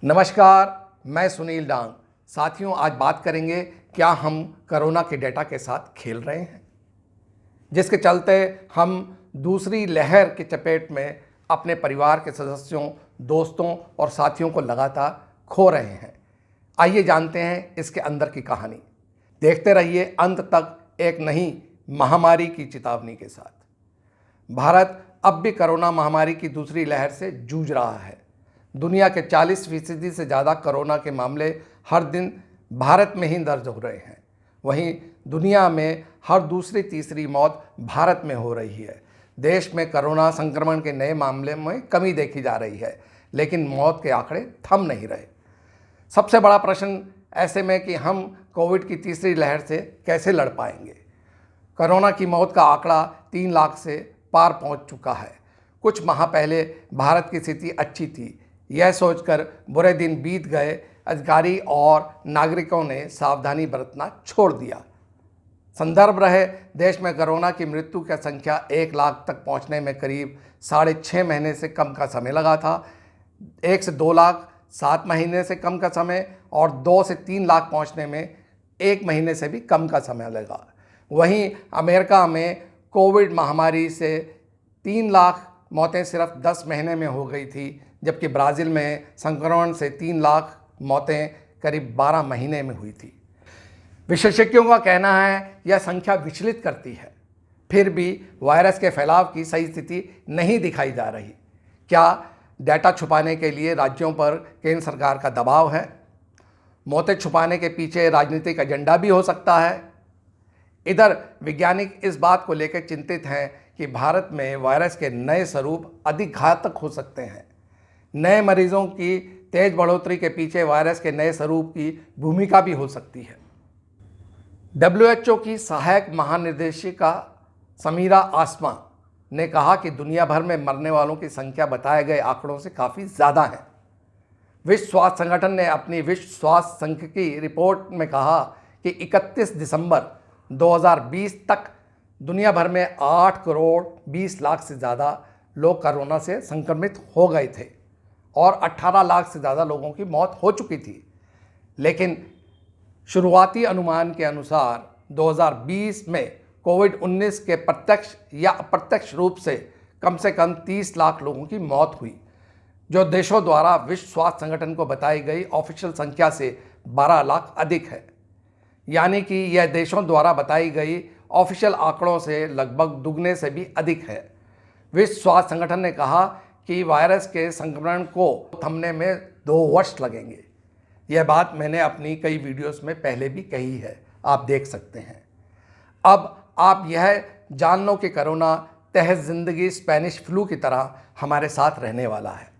नमस्कार, मैं सुनील डांग। साथियों, आज बात करेंगे क्या हम कोरोना के डेटा के साथ खेल रहे हैं, जिसके चलते हम दूसरी लहर की चपेट में अपने परिवार के सदस्यों, दोस्तों और साथियों को लगातार खो रहे हैं। आइए जानते हैं इसके अंदर की कहानी। देखते रहिए अंत तक एक नई महामारी की चेतावनी के साथ। भारत अब भी कोरोना महामारी की दूसरी लहर से जूझ रहा है। दुनिया के 40% से ज़्यादा कोरोना के मामले हर दिन भारत में ही दर्ज हो रहे हैं। वहीं दुनिया में हर दूसरी तीसरी मौत भारत में हो रही है। देश में कोरोना संक्रमण के नए मामले में कमी देखी जा रही है, लेकिन मौत के आंकड़े थम नहीं रहे। सबसे बड़ा प्रश्न ऐसे में कि हम कोविड की तीसरी लहर से कैसे लड़ पाएंगे। कोरोना की मौत का आंकड़ा 3 लाख से पार पहुंच चुका है। कुछ माह पहले भारत की स्थिति अच्छी थी। यह सोचकर बुरे दिन बीत गए, अधिकारी और नागरिकों ने सावधानी बरतना छोड़ दिया। संदर्भ रहे, देश में कोरोना की मृत्यु की संख्या 1 लाख तक पहुंचने में करीब 6.5 महीने से कम का समय लगा था। 1 से 2 लाख 7 महीने से कम का समय और 2 से 3 लाख पहुंचने में 1 महीने से भी कम का समय लगा। वहीं अमेरिका में कोविड महामारी से 3 लाख मौतें सिर्फ 10 महीने में हो गई थी, जबकि ब्राज़ील में संक्रमण से 3 लाख मौतें करीब 12 महीने में हुई थी। विशेषज्ञों का कहना है यह संख्या विचलित करती है। फिर भी वायरस के फैलाव की सही स्थिति नहीं दिखाई जा रही। क्या डेटा छुपाने के लिए राज्यों पर केंद्र सरकार का दबाव है? मौतें छुपाने के पीछे राजनीतिक एजेंडा भी हो सकता है। इधर वैज्ञानिक इस बात को लेकर चिंतित हैं कि भारत में वायरस के नए स्वरूप अधिक घातक हो सकते हैं। नए मरीजों की तेज बढ़ोतरी के पीछे वायरस के नए स्वरूप की भूमिका भी हो सकती है। WHO की सहायक महानिदेशिका समीरा आसमा ने कहा कि दुनिया भर में मरने वालों की संख्या बताए गए आंकड़ों से काफ़ी ज़्यादा है। विश्व स्वास्थ्य संगठन ने अपनी विश्व स्वास्थ्य सांख्यिकी रिपोर्ट में कहा कि 31 दिसंबर 2020 तक दुनिया भर में 8 करोड़ 20 लाख से ज़्यादा लोग कोरोना से संक्रमित हो गए थे और 18 लाख से ज़्यादा लोगों की मौत हो चुकी थी। लेकिन शुरुआती अनुमान के अनुसार 2020 में कोविड-19 के प्रत्यक्ष या अप्रत्यक्ष रूप से कम 30 लाख लोगों की मौत हुई, जो देशों द्वारा विश्व स्वास्थ्य संगठन को बताई गई ऑफिशियल संख्या से 12 लाख अधिक है। यानी कि यह देशों द्वारा बताई गई ऑफिशियल आंकड़ों से लगभग दुगने से भी अधिक है। विश्व स्वास्थ्य संगठन ने कहा कि वायरस के संक्रमण को थमने में 2 वर्ष लगेंगे। यह बात मैंने अपनी कई वीडियोस में पहले भी कही है, आप देख सकते हैं। अब आप यह जान लो कि कोरोना तहस जिंदगी स्पेनिश फ्लू की तरह हमारे साथ रहने वाला है।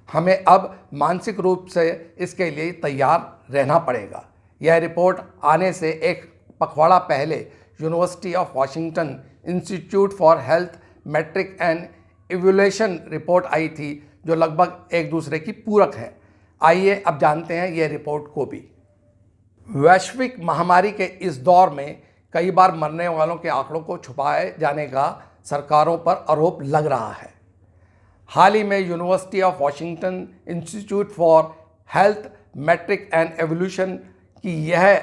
हमें अब मानसिक रूप से इसके लिए तैयार रहना पड़ेगा। यह रिपोर्ट आने से एक पखवाड़ा पहले university of Washington institute for health matric and evaluation report आई थी, जो लगभग एक दूसरे की पूरक है। आइए अब जानते हैं यह रिपोर्ट को भी। वैश्विक महामारी के इस दौर में कई बार मरने वालों के आंकड़ों को छुपाए जाने का सरकारों पर आरोप लग रहा है। हाल ही में University of Washington institute for health matric and Evaluation की यह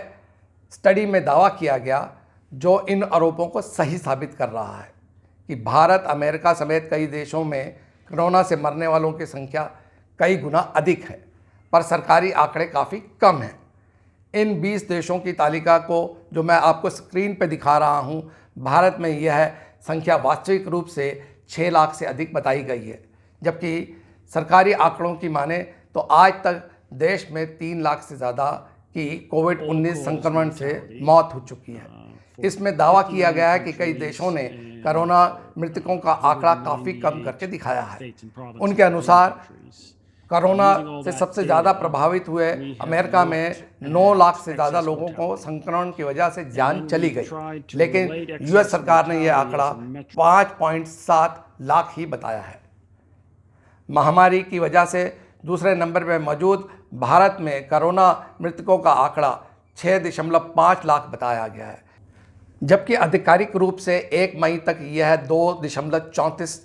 स्टडी में दावा किया गया, जो इन आरोपों को सही साबित कर रहा है कि भारत, अमेरिका समेत कई देशों में कोरोना से मरने वालों की संख्या कई गुना अधिक है, पर सरकारी आंकड़े काफ़ी कम हैं। इन 20 देशों की तालिका को जो मैं आपको स्क्रीन पर दिखा रहा हूं, भारत में यह संख्या वास्तविक रूप से 6 लाख से अधिक बताई गई है, जबकि सरकारी आंकड़ों की माने तो आज तक देश में 3 लाख से ज़्यादा की कोविड-19 संक्रमण से मौत हो चुकी है। इसमें दावा किया गया है कि कई देशों ने कोरोना मृतकों का आंकड़ा काफ़ी कम करके दिखाया है। उनके अनुसार कोरोना से सबसे ज़्यादा प्रभावित हुए अमेरिका में 9 लाख से ज़्यादा लोगों को संक्रमण की वजह से जान चली गई, लेकिन यूएस सरकार ने यह आंकड़ा 5.7 लाख ही बताया है। महामारी की वजह से दूसरे नंबर पर मौजूद भारत में कोरोना मृतकों का आंकड़ा 6.5 लाख बताया गया है, जबकि आधिकारिक रूप से 1 मई तक यह 2.34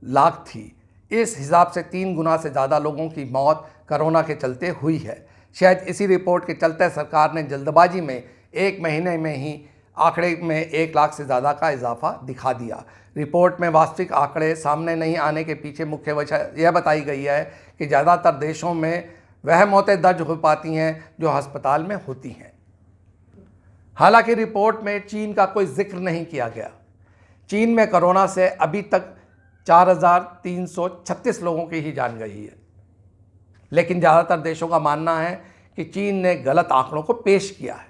लाख थी। इस हिसाब से 3 गुना से ज़्यादा लोगों की मौत कोरोना के चलते हुई है। शायद इसी रिपोर्ट के चलते सरकार ने जल्दबाजी में 1 महीने में ही आंकड़े में 1 लाख से ज़्यादा का इजाफा दिखा दिया। रिपोर्ट में वास्तविक आंकड़े सामने नहीं आने के पीछे मुख्य वजह यह बताई गई है कि ज़्यादातर देशों में वह मौतें दर्ज हो पाती हैं जो अस्पताल में होती हैं। हालांकि रिपोर्ट में चीन का कोई जिक्र नहीं किया गया। चीन में कोरोना से अभी तक 4,336 लोगों की ही जान गई है, लेकिन ज़्यादातर देशों का मानना है कि चीन ने गलत आंकड़ों को पेश किया है।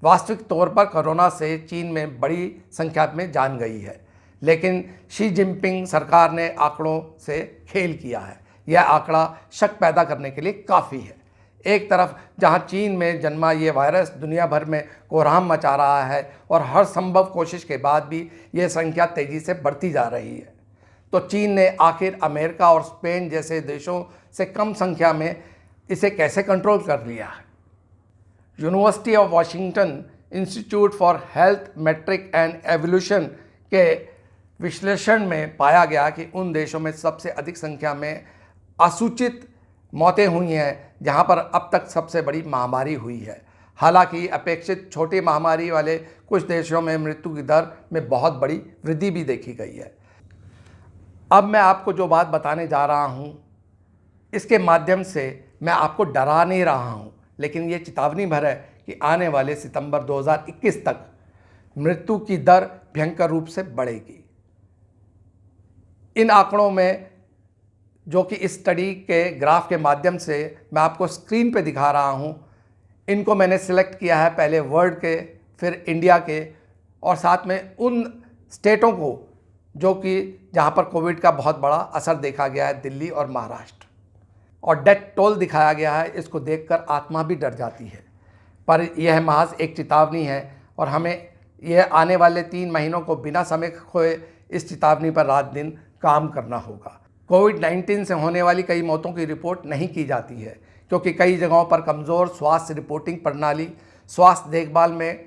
वास्तविक तौर पर कोरोना से चीन में बड़ी संख्या में जान गई है, लेकिन शी जिनपिंग सरकार ने आंकड़ों से खेल किया है। यह आंकड़ा शक पैदा करने के लिए काफ़ी है। एक तरफ जहां चीन में जन्मा ये वायरस दुनिया भर में कोहराम मचा रहा है और हर संभव कोशिश के बाद भी ये संख्या तेज़ी से बढ़ती जा रही है, तो चीन ने आखिर अमेरिका और स्पेन जैसे देशों से कम संख्या में इसे कैसे कंट्रोल कर लिया है। University of Washington institute for Health Metric and Evolution के विश्लेषण में पाया गया कि उन देशों में सबसे अधिक संख्या में असूचित मौतें हुई हैं जहां पर अब तक सबसे बड़ी महामारी हुई है। हालांकि अपेक्षित छोटी महामारी वाले कुछ देशों में मृत्यु की दर में बहुत बड़ी वृद्धि भी देखी गई है। अब मैं आपको जो बात बताने जा रहा हूं, इसके माध्यम से मैं आपको डरा नहीं रहा हूं, लेकिन ये चेतावनी भर है कि आने वाले सितंबर 2021 तक मृत्यु की दर भयंकर रूप से बढ़ेगी। इन आंकड़ों में जो कि इस स्टडी के ग्राफ के माध्यम से मैं आपको स्क्रीन पे दिखा रहा हूँ, इनको मैंने सिलेक्ट किया है पहले वर्ल्ड के, फिर इंडिया के, और साथ में उन स्टेटों को जो कि जहाँ पर कोविड का बहुत बड़ा असर देखा गया है, दिल्ली और महाराष्ट्र, और डेथ टोल दिखाया गया है। इसको देखकर आत्मा भी डर जाती है, पर यह महज एक चेतावनी है और हमें यह आने वाले 3 महीनों को बिना समय खोए इस चेतावनी पर रात दिन काम करना होगा। कोविड-19 से होने वाली कई मौतों की रिपोर्ट नहीं की जाती है क्योंकि कई जगहों पर कमज़ोर स्वास्थ्य रिपोर्टिंग प्रणाली स्वास्थ्य देखभाल में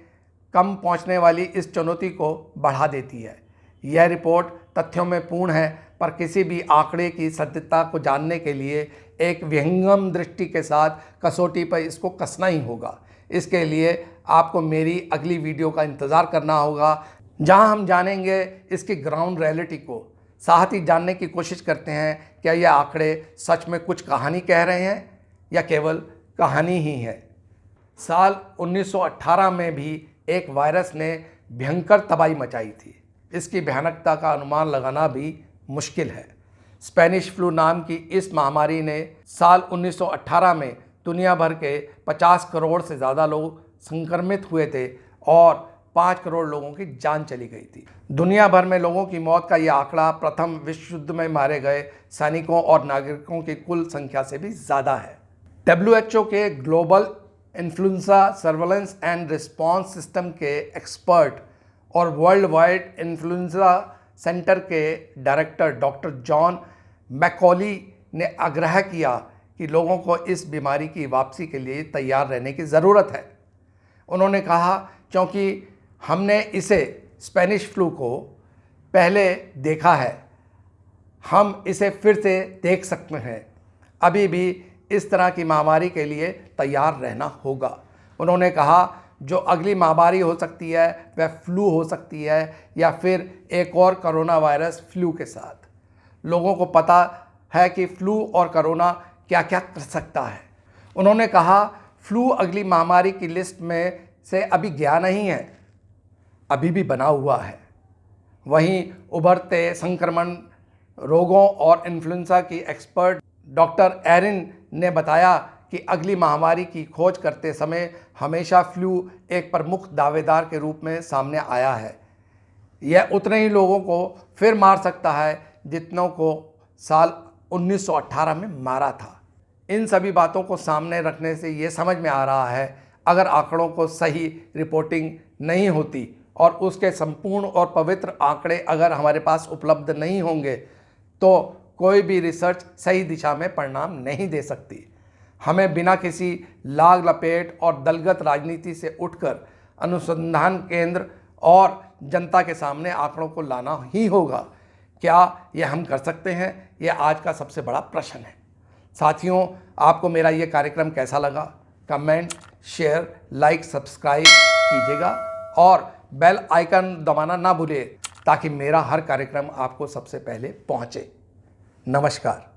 कम पहुंचने वाली इस चुनौती को बढ़ा देती है। यह रिपोर्ट तथ्यों में पूर्ण है, पर किसी भी आंकड़े की सत्यता को जानने के लिए एक विहंगम दृष्टि के साथ कसौटी पर इसको कसना ही होगा। इसके लिए आपको मेरी अगली वीडियो का इंतज़ार करना होगा, जहां हम जानेंगे इसकी ग्राउंड रियलिटी को। साथ ही जानने की कोशिश करते हैं क्या यह आंकड़े सच में कुछ कहानी कह रहे हैं या केवल कहानी ही है। साल 1918 में भी एक वायरस ने भयंकर तबाही मचाई थी। इसकी भयानकता का अनुमान लगाना भी मुश्किल है। स्पेनिश फ्लू नाम की इस महामारी ने साल 1918 में दुनिया भर के 50 करोड़ से ज़्यादा लोग संक्रमित हुए थे और 5 करोड़ लोगों की जान चली गई थी। दुनिया भर में लोगों की मौत का यह आंकड़ा प्रथम विश्व युद्ध में मारे गए सैनिकों और नागरिकों की कुल संख्या से भी ज़्यादा है। WHO के global influenza surveillance and response system के एक्सपर्ट और वर्ल्ड वाइड इन्फ्लुएंजा सेंटर के डायरेक्टर डॉक्टर जॉन मैकॉली ने आग्रह किया कि लोगों को इस बीमारी की वापसी के लिए तैयार रहने की ज़रूरत है। उन्होंने कहा, क्योंकि हमने इसे स्पेनिश फ्लू को पहले देखा है, हम इसे फिर से देख सकते हैं। अभी भी इस तरह की महामारी के लिए तैयार रहना होगा। उन्होंने कहा, जो अगली महामारी हो सकती है वह फ्लू हो सकती है या फिर एक और कोरोना वायरस फ्लू के साथ। लोगों को पता है कि फ्लू और कोरोना क्या क्या कर सकता है। उन्होंने कहा, फ्लू अगली महामारी की लिस्ट में से अभी गया नहीं है, अभी भी बना हुआ है। वहीं उभरते संक्रमण रोगों और इन्फ्लुएंजा की एक्सपर्ट डॉक्टर एरिन ने बताया कि अगली महामारी की खोज करते समय हमेशा फ्लू एक प्रमुख दावेदार के रूप में सामने आया है। यह उतने ही लोगों को फिर मार सकता है जितनों को साल 1918 में मारा था। इन सभी बातों को सामने रखने से ये समझ में आ रहा है, अगर आंकड़ों को सही रिपोर्टिंग नहीं होती और उसके संपूर्ण और पवित्र आंकड़े अगर हमारे पास उपलब्ध नहीं होंगे तो कोई भी रिसर्च सही दिशा में परिणाम नहीं दे सकती। हमें बिना किसी लाग लपेट और दलगत राजनीति से उठकर अनुसंधान केंद्र और जनता के सामने आंकड़ों को लाना ही होगा। क्या यह हम कर सकते हैं? यह आज का सबसे बड़ा प्रश्न है। साथियों, आपको मेरा ये कार्यक्रम कैसा लगा? कमेंट, शेयर, लाइक, सब्सक्राइब कीजिएगा और बेल आइकन दबाना ना भूलिए ताकि मेरा हर कार्यक्रम आपको सबसे पहले पहुंचे। नमस्कार।